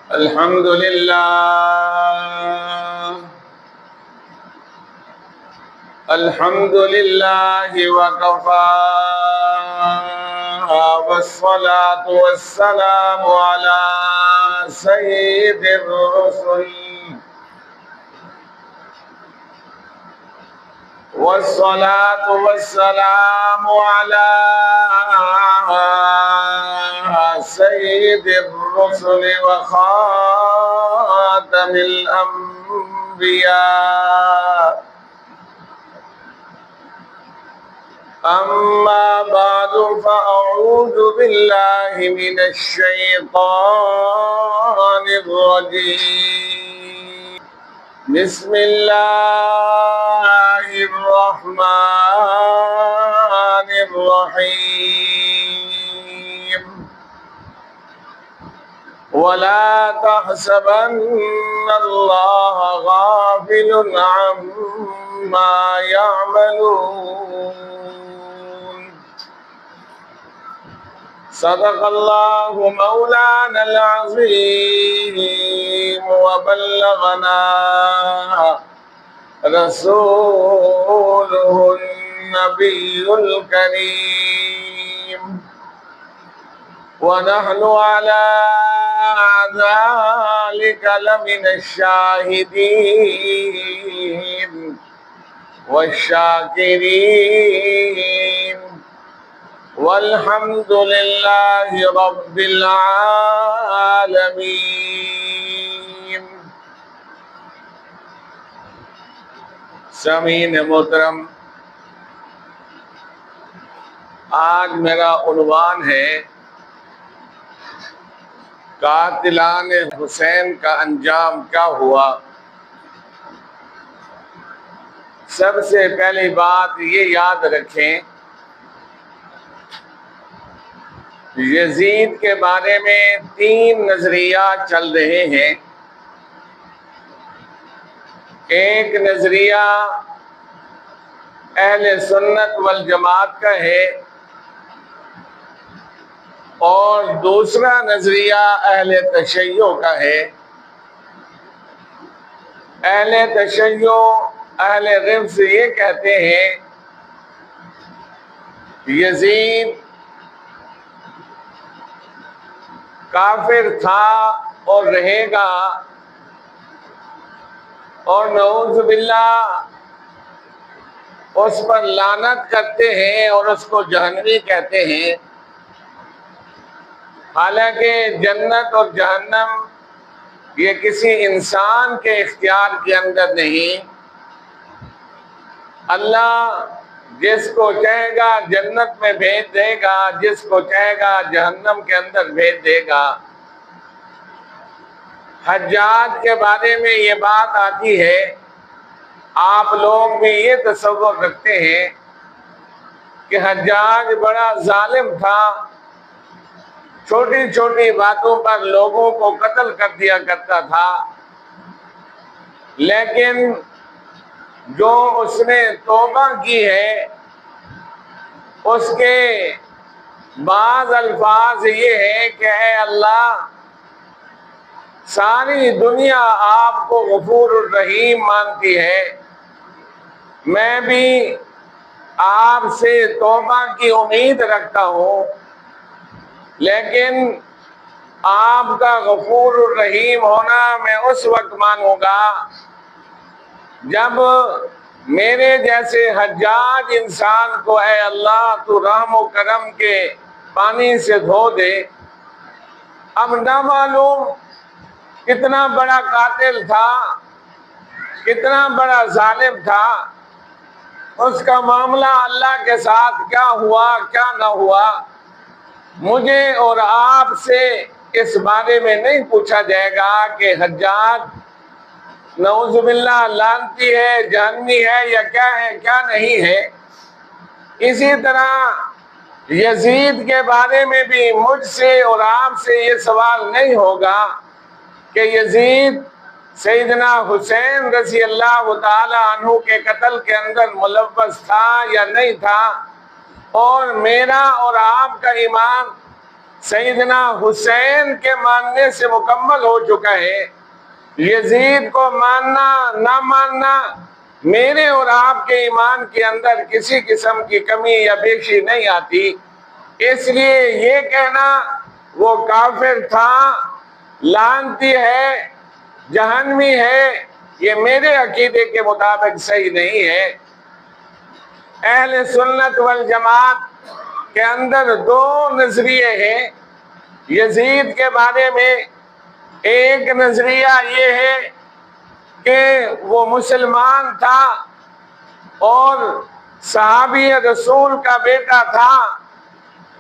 الحمد للہ الحمد للہ وکفی والصلاة والسلام علی سید الرسل والصلاة والسلام علی سید الرسل وخاتم الانبیاء اما بعد فاعوذ باللہ من الشیطان الرجیم بسم اللہ الرحمن الرحیم ولا تحسبن اللہ غافل عما يعملون صدق اللہ مولانا العظیم وبلغنا رسولہ النبی الکریم ونحن على ذلك لمن الشاهدين والشاكرين والحمد لله رب العالمين. سامعین محترم، آج میرا عنوان ہے قاتلان حسین کا انجام کیا ہوا. سب سے پہلی بات یہ یاد رکھیں، یزید کے بارے میں 3 نظریات چل رہے ہیں. ایک نظریہ اہل سنت والجماعت کا ہے اور دوسرا نظریہ اہل تشیع کا ہے. اہل تشیع اہل رفض یہ کہتے ہیں یزید کافر تھا اور رہے گا، اور نعوذ باللہ اس پر لعنت کرتے ہیں اور اس کو جہنمی کہتے ہیں. حالانکہ جنت اور جہنم یہ کسی انسان کے اختیار کے اندر نہیں. اللہ جس کو چاہے گا جنت میں بھیج دے گا، جس کو چاہے گا جہنم کے اندر بھیج دے گا. حجاج کے بارے میں یہ بات آتی ہے، آپ لوگ بھی یہ تصور رکھتے ہیں کہ حجاج بڑا ظالم تھا، چھوٹی چھوٹی باتوں پر لوگوں کو قتل کر دیا کرتا تھا. لیکن جو اس نے توبہ کی ہے اس کے بعض الفاظ یہ ہے کہ اے اللہ، ساری دنیا آپ کو غفور الرحیم مانتی ہے، میں بھی آپ سے توبہ کی امید رکھتا ہوں، لیکن آپ کا غفور الرحیم ہونا میں اس وقت مانوں گا جب میرے جیسے حجاج انسان کو اے اللہ تو رحم و کرم کے پانی سے دھو دے. اب نہ معلوم کتنا بڑا قاتل تھا، کتنا بڑا ظالم تھا، اس کا معاملہ اللہ کے ساتھ کیا ہوا کیا نہ ہوا، مجھے اور آپ سے اس بارے میں نہیں پوچھا جائے گا کہ حجاج نعوذ باللہ لعنتی ہے، جہنمی ہے یا کیا ہے کیا نہیں ہے. اسی طرح یزید کے بارے میں بھی مجھ سے اور آپ سے یہ سوال نہیں ہوگا کہ یزید سیدنا حسین رضی اللہ تعالی عنہ کے قتل کے اندر ملوث تھا یا نہیں تھا. اور میرا اور آپ کا ایمان سیدنا حسین کے ماننے سے مکمل ہو چکا ہے۔ یزید کو ماننا نہ ماننا میرے اور آپ کے ایمان کے اندر کسی قسم کی کمی یا بیشی نہیں آتی، اس لیے یہ کہنا وہ کافر تھا، لعنتی ہے، جہنمی ہے، یہ میرے عقیدے کے مطابق صحیح نہیں ہے۔ اہل سنت والجماعت کے اندر دو نظریے ہیں یزید کے بارے میں۔ ایک نظریہ یہ ہے کہ وہ مسلمان تھا اور صحابی رسول کا بیٹا تھا،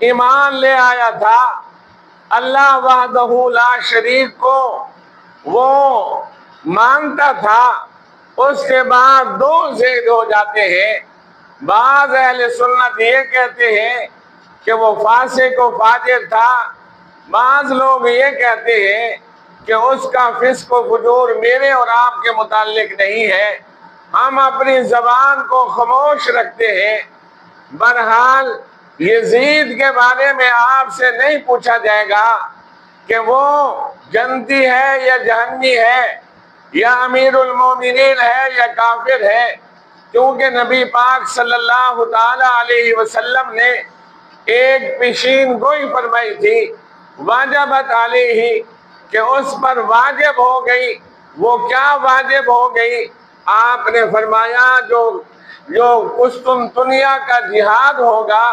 ایمان لے آیا تھا، اللہ وحدہ لا شریک کو وہ مانتا تھا۔ اس کے بعد دو ضد ہو جاتے ہیں، بعض اہل سنت یہ کہتے ہیں کہ وہ فاسق و فاجر تھا، بعض لوگ یہ کہتے ہیں کہ اس کا فسق و فجور میرے اور آپ کے متعلق نہیں ہے، ہم اپنی زبان کو خاموش رکھتے ہیں۔ بہرحال یزید کے بارے میں آپ سے نہیں پوچھا جائے گا کہ وہ جنتی ہے یا جہنمی ہے، یا امیر المومنین ہے یا کافر ہے، کیونکہ نبی پاک صلی اللہ تعالی علیہ وسلم نے ایک پیشین گوئی فرمائی تھی، واجبت علیہ، کہ اس پر واجب ہو گئی۔ وہ کیا واجب ہو گئی؟ آپ نے فرمایا جو قسطنطنیہ کا جہاد ہوگا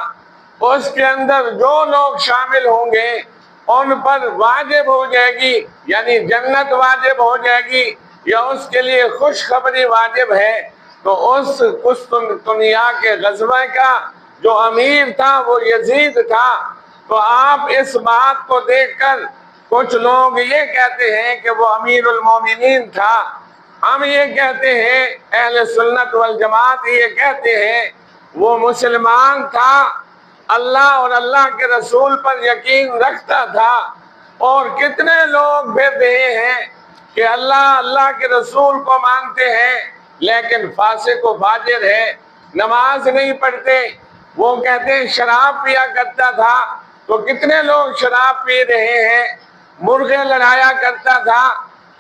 اس کے اندر جو لوگ شامل ہوں گے ان پر واجب ہو جائے گی، یعنی جنت واجب ہو جائے گی، یا اس کے لیے خوشخبری واجب ہے۔ تو اس قسطنطنیہ کے غزوہ کا جو امیر تھا وہ یزید تھا۔ تو آپ اس بات کو دیکھ کر کچھ لوگ یہ کہتے ہیں کہ وہ امیر المومنین تھا، ہم یہ کہتے ہیں اہل سنت والجماعت یہ کہتے ہیں وہ مسلمان تھا، اللہ اور اللہ کے رسول پر یقین رکھتا تھا۔ اور کتنے لوگ پھر رہے ہیں کہ اللہ کے رسول کو مانتے ہیں لیکن فاسق و فاجر ہے، نماز نہیں پڑھتے، وہ کہتے ہیں شراب پیا کرتا تھا، تو کتنے لوگ شراب پی رہے ہیں، مرغے لڑایا کرتا تھا،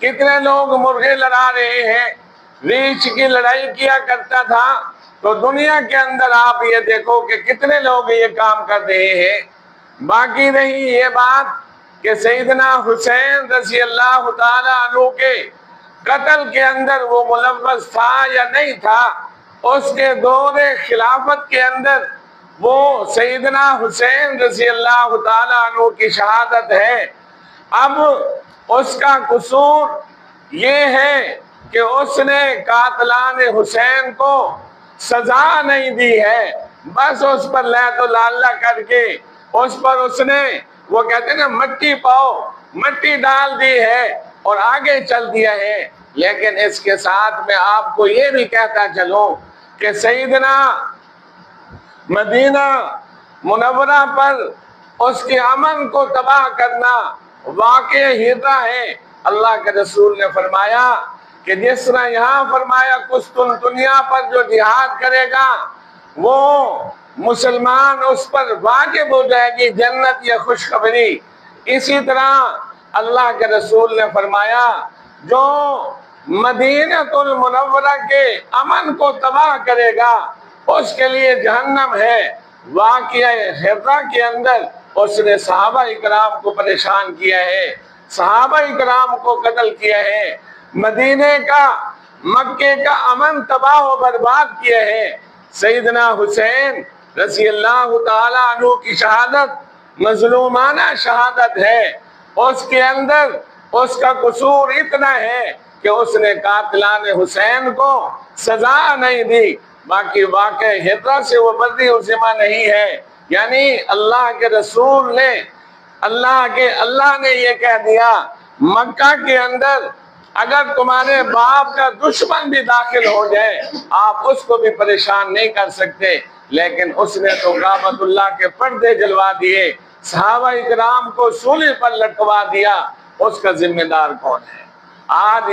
کتنے لوگ مرغے لڑا رہے ہیں، ریچھ کی لڑائی کیا کرتا تھا۔ تو دنیا کے اندر آپ یہ دیکھو کہ کتنے لوگ یہ کام کر رہے ہیں۔ باقی رہی یہ بات کہ سیدنا حسین رضی اللہ تعالی عنہ کے قتل کے اندر وہ ملوث تھا یا نہیں تھا، اس کے دور خلافت کے اندر وہ سیدنا حسین رضی اللہ تعالی عنہ کی شہادت ہے۔ اب اس کا قصور یہ ہے کہ اس نے قاتلان حسین کو سزا نہیں دی ہے، بس اس پر لعنت و لعلہ کر کے اس نے وہ کہتے ہیں نا مٹی پاؤ، مٹی ڈال دی ہے اور آگے چل دیا ہے۔ لیکن اس کے ساتھ میں آپ کو یہ بھی کہتا چلوں کہ سیدنا مدینہ منورہ پر اس کے امن کو تباہ کرنا واقع ہیرا ہے۔ اللہ کے رسول نے فرمایا کہ جس طرح یہاں فرمایا قسطنطنیہ پر جو جہاد کرے گا وہ مسلمان اس پر واجب ہو جائے گی جنت یا خوشخبری، اسی طرح اللہ کے رسول نے فرمایا جو مدینہ المنورہ کے امن کو تباہ کرے گا اس کے لیے جہنم ہے۔ واقعہ ہرا کے اندر اس نے صحابہ اکرام کو پریشان کیا ہے، صحابہ اکرام کو قتل کیا ہے، مدینے کا مکے کا امن تباہ و برباد کیا ہے۔ سیدنا حسین رضی اللہ تعالی عنہ کی شہادت مظلومانہ شہادت ہے، اس کے اندر اس کا قصور اتنا ہے کہ اس نے قاتلان حسین کو سزا نہیں دی، باقی واقع ہرا سے وہ بری و ذمہ نہیں ہے۔ یعنی اللہ کے رسول نے اللہ نے یہ کہہ دیا مکہ کے اندر اگر تمہارے باپ کا دشمن بھی داخل ہو جائے آپ اس کو بھی پریشان نہیں کر سکتے، لیکن اس نے تو کعبۃ اللہ کے پردے جلوا دیے، صحابہ اکرام کو سولی پر لٹکوا دیا، اس کا ذمہ دار کون ہے؟ آج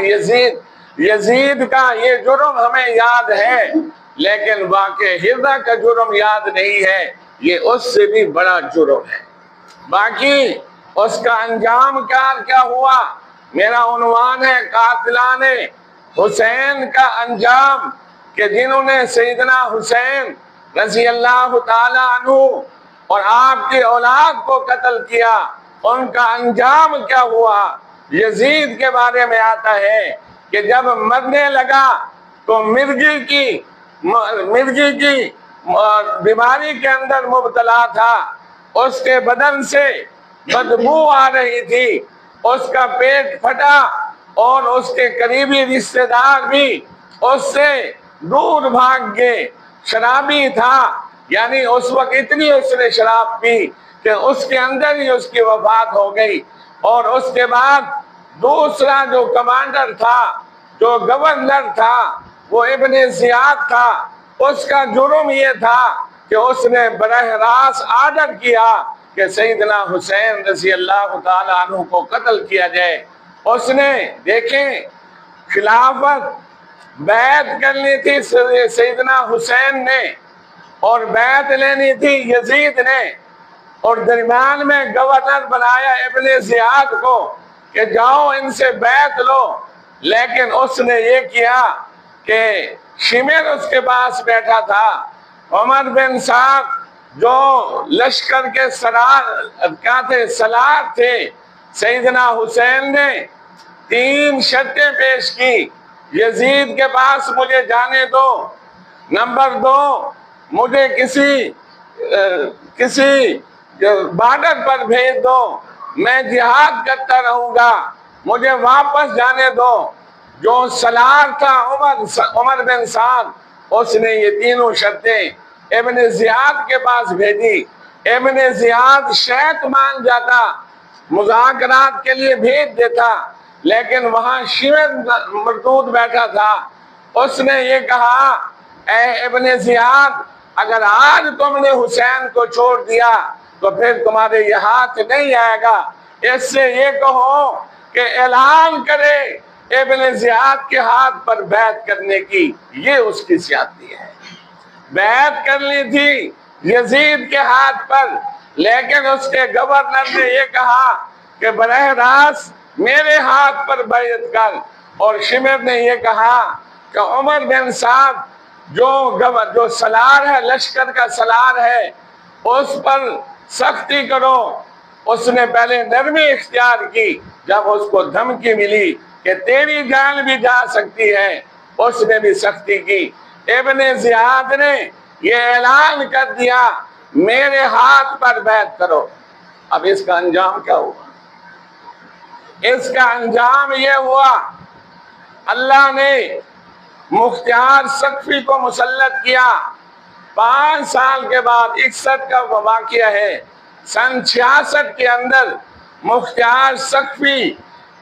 یزید کا یہ جرم ہمیں یاد ہے لیکن واقع ہرا کا جرم یاد نہیں ہے، یہ اس سے بھی بڑا جرم ہے۔ باقی اس کا انجام کیا ہوا؟ میرا عنوان ہے قاتلان حسین کا انجام، کہ جنہوں نے سیدنا حسین رضی اللہ تعالی عنہ اور آپ کی اولاد کو قتل کیا، ان کا انجام کیا ہوا؟ یزید کے بارے میں آتا ہے کہ جب مرنے لگا تو مرگی کی بیماری کے اندر مبتلا تھا، اس کے بدن سے بدبو آ رہی تھی، اس کا پیٹ پھٹا، اور اس کے قریبی رشتہ دار بھی اس سے دور بھاگ گئے۔ شرابی تھا، یعنی اس وقت اتنی اس نے شراب پی کہ اس کے اندر ہی اس کی وفات ہو گئی۔ اور اس کے بعد دوسرا جو کمانڈر تھا، جو گورنر تھا، وہ ابن زیاد تھا۔ اس کا جرم یہ تھا کہ اس نے براہ راست آرڈر کیا کہ سیدنا حسین رضی اللہ تعالیٰ عنہ کو قتل کیا جائے۔ اس نے دیکھیں خلافت بیعت کرنی تھی سیدنا حسین نے، اور بیعت لینی تھی یزید نے، اور درمیان میں گورنر بنایا ابن زیاد کو کہ جاؤ ان سے بیعت لو۔ لیکن اس نے یہ کیا کہ شمر اس کے پاس بیٹھا تھا، عمر بن سعد جو لشکر کے سالار تھے، سیدنا حسین نے 3 شرطیں پیش کی۔ یزید کے پاس مجھے جانے دو، نمبر 2 مجھے کسی بارڈر پر بھیج دو، میں جہاد کرتا رہوں گا، مجھے واپس جانے دو۔ جو سالار تھا عمر بن سعد، اس نے یہ 3 شرطیں ابن زیاد کے پاس بھیجی۔ ابن زیاد شرط مان جاتا، مذاکرات کے لیے بھیج دیتا، لیکن وہاں شمر مردود بیٹھا تھا۔ اس نے یہ کہا اے ابن زیاد، اگر آج تم نے حسین کو چھوڑ دیا تو پھر تمہارے یہ ہاتھ نہیں آئے گا۔ اس سے یہ کہو کہ اعلان کرے ابن زیاد کے ہاتھ پر بیعت کرنے کی، یہ اس کی سیادتی ہے۔ بیعت کرنی تھی یزید کے ہاتھ پر، لیکن اس کے گورنر نے یہ کہا کہ براہ راست میرے ہاتھ پر بیعت کر، اور شمر نے یہ کہا کہ عمر بن سعد جو سالار ہے، لشکر کا سالار ہے، اس پر سختی کرو۔ اس نے پہلے نرمی اختیار کی، جب اس کو دھمکی ملی کہ تیری جان بھی جا سکتی ہے، اس نے بھی سختی کی۔ ابن زیاد نے یہ اعلان کر دیا میرے ہاتھ پر بیعت کرو۔ اب اس کا انجام کیا ہوا؟ اس کا انجام یہ ہوا، اللہ نے مختار ثقفی کو مسلط کیا۔ 5 سال کے بعد 61 کا واقعہ ہے، سن 66 کے اندر مختار ثقفی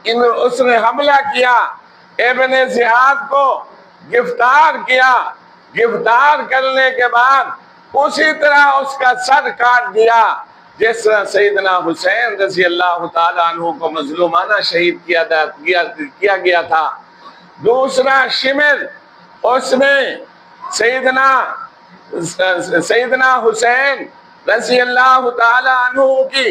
اس نے حملہ کیا، ابن زیاد کو گرفتار کیا۔ گرفتار کرنے کے بعد اسی طرح اس کا سر کاٹ دیا جس طرح سیدنا حسین رضی اللہ تعالیٰ عنہ کو مظلومانہ شہید کیا گیا تھا۔ دوسرا شمر، اس نے سیدنا حسین رضی اللہ تعالیٰ عنہ کی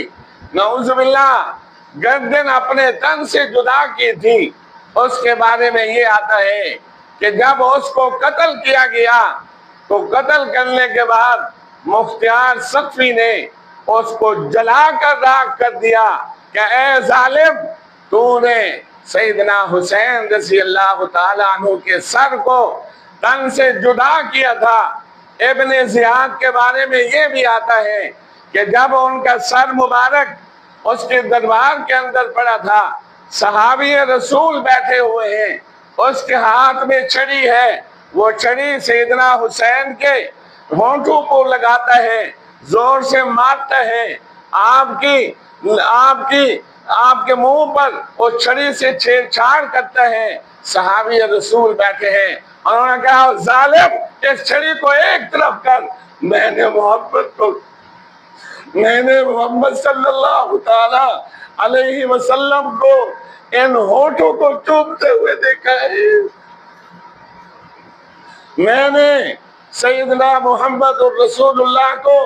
نعوذ باللہ گردن اپنے تن سے جدا کی تھی۔ اس کے بارے میں یہ آتا ہے کہ جب اس کو قتل کیا گیا تو قتل کرنے کے بعد مختار ثقفی نے اس کو جلا کر راکھ کر دیا کہ اے ظالم، تو نے سیدنا حسین رضی اللہ تعالیٰ عنہ کے سر کو تن سے جدا کیا تھا۔ ابن زیاد کے بارے میں یہ بھی آتا ہے کہ جب ان کا سر مبارک اس کے دربار کے اندر پڑا تھا، صحابی رسول بیٹھے ہوئے ہیں، اس کے ہاتھ میں چھڑی ہے، وہ چھڑی سیدنا حسین کے ہونٹوں کو لگاتا ہے، زور سے مارتا ہے، آپ کے منہ پر وہ چھڑی سے چھیڑ چھاڑ کرتا ہے۔ صحابی رسول بیٹھے ہیں، انہوں نے کہا ظالم، اس چھڑی کو ایک طرف کر، میں نے محمد صلی اللہ تعالی علیہ وسلم کو ان ہونٹوں کو چومتے ہوئے دیکھا ہے، میں نے سیدنا محمد رسول اللہ کو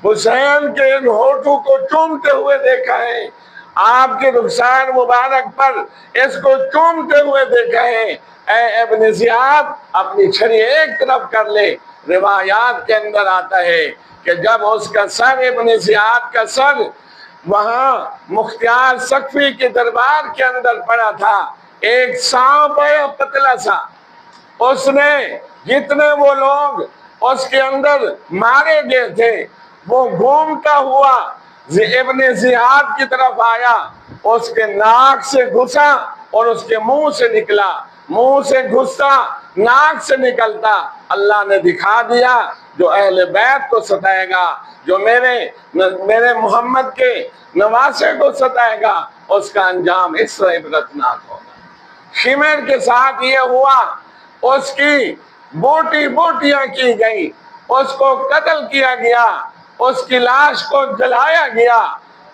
حسین کے ان ہونٹوں کو چومتے ہوئے دیکھا ہے، آپ کے رخسار مبارک پر اس کو چومتے ہوئے دیکھا ہے۔ اے ابن زیاد اپنی چھری ایک طرف کر لے۔ روایات کے اندر آتا ہے کہ جب اس کا سر، ابن زیاد کا سر وہاں مختار سقفی کے دربار کے اندر پڑا تھا، ایک سانپ آیا پتلا سا، اس نے جتنے وہ لوگ اس کے اندر مارے گئے تھے وہ گھومتا ہوا ابن زیاد کی طرف آیا، اس کے ناک سے گھسا اور اس کے منہ سے نکلا، منہ سے گھستا ناک سے نکلتا۔ اللہ نے دکھا دیا جو اہل بیت کو ستائے گا، جو میرے محمد کے نواسے کو ستائے گا، اس کا انجام اس طرح عبرتناک ہوگا۔ شمر کے ساتھ یہ ہوا، اس کی بوٹیاں کی گئی، اس کو قتل کیا گیا، اس کی لاش کو جلایا گیا۔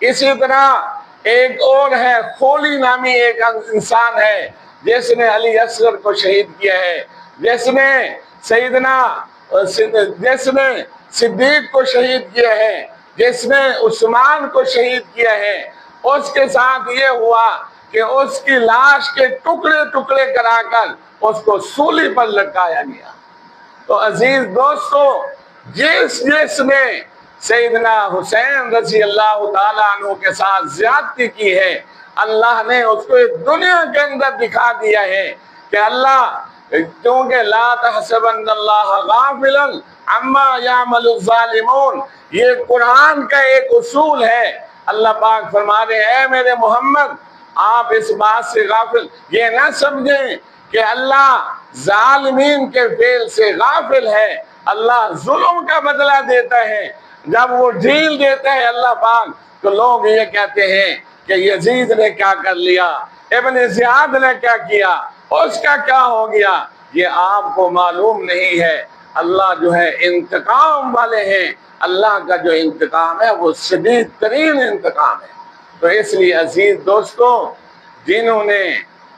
اسی طرح ایک اور ہے، خولی نامی ایک انسان ہے جس نے علی اصغر کو شہید کیا ہے، جس نے صدیق کو شہید کیا ہے، جس نے عثمان کو شہید کیا ہے۔ اس کے ساتھ یہ ہوا کہ اس کی لاش کے ٹکڑے ٹکڑے کرا کر اس کو سولی پر لٹکایا گیا۔ تو عزیز دوستو، جس نے سیدنا حسین رضی اللہ تعالیٰ عنہ کے ساتھ زیادتی کی ہے، اللہ نے اس کو دنیا کے اندر دکھا دیا ہے کہ اللہ، کیونکہ لا تحسبن اللہ غافلا عما یعمل الظالمون، یہ قرآن کا ایک اصول ہے۔ اللہ پاک فرما رہے ہیں، اے میرے محمد آپ اس بات سے غافل یہ نہ سمجھیں کہ اللہ ظالمین کے فعل سے غافل ہے۔ اللہ ظلم کا بدلہ دیتا ہے، جب وہ ڈھیل دیتا ہے اللہ پاک تو لوگ یہ کہتے ہیں کہ یزید نے کیا کر لیا، ابن زیاد نے کیا کیا، اس کا کیا ہو گیا۔ یہ آپ کو معلوم نہیں ہے، اللہ جو ہے انتقام والے ہیں، اللہ کا جو انتقام ہے وہ شدید ترین انتقام ہے۔ تو اس لیے عزیز دوستو، جنہوں نے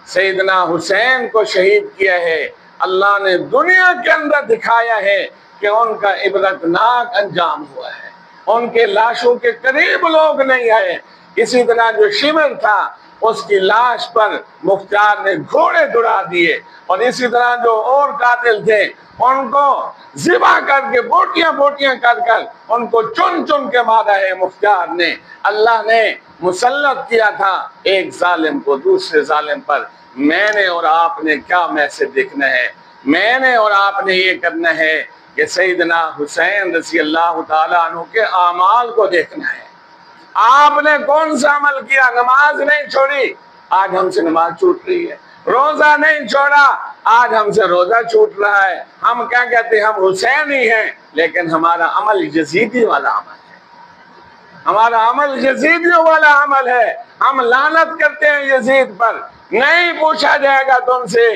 سیدنا حسین کو شہید کیا ہے، اللہ نے دنیا کے اندر دکھایا ہے کہ ان کا عبرتناک انجام ہوا ہے، ان کے لاشوں کے قریب لوگ نہیں آئے۔ اسی طرح جو شمر تھا اس کی لاش پر مختار نے گھوڑے دوڑا دیے، اور اسی طرح جو اور قاتل تھے ان کو ذبح کر کے بوٹیاں کر ان کو چن کے مارا ہے مختار نے۔ اللہ نے مسلط کیا تھا ایک ظالم کو دوسرے ظالم پر۔ میں نے اور آپ نے کیا میسج دیکھنا ہے؟ میں نے اور آپ نے یہ کرنا ہے کہ سیدنا حسین رضی اللہ تعالیٰ عنہ کے اعمال کو دیکھنا ہے۔ آپ نے کون سا عمل کیا؟ نماز نہیں چھوڑی، آج ہم سے نماز چھوٹ رہی ہے۔ روزہ نہیں چھوڑا، آج ہم سے روزہ چھوٹ رہا ہے۔ ہم کیا کہتے ہیں؟ ہم حسینی ہیں، لیکن ہمارا عمل یزیدی والا عمل ہے، ہمارا عمل یزیدیوں والا عمل ہے۔ ہم لعنت کرتے ہیں یزید پر۔ نہیں پوچھا جائے گا تم سے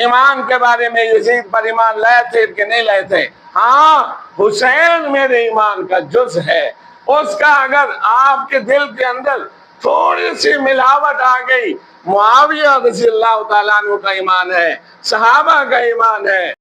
ایمان کے بارے میں، یزید پر ایمان لائے تھے کہ نہیں لائے تھے۔ ہاں، حسین میرے ایمان کا جز ہے۔ اس کا اگر آپ کے دل کے اندر تھوڑی سی ملاوٹ آ گئی، معاویہ رضی اللہ تعالیٰ عنہ کا ایمان ہے، صحابہ کا ایمان ہے،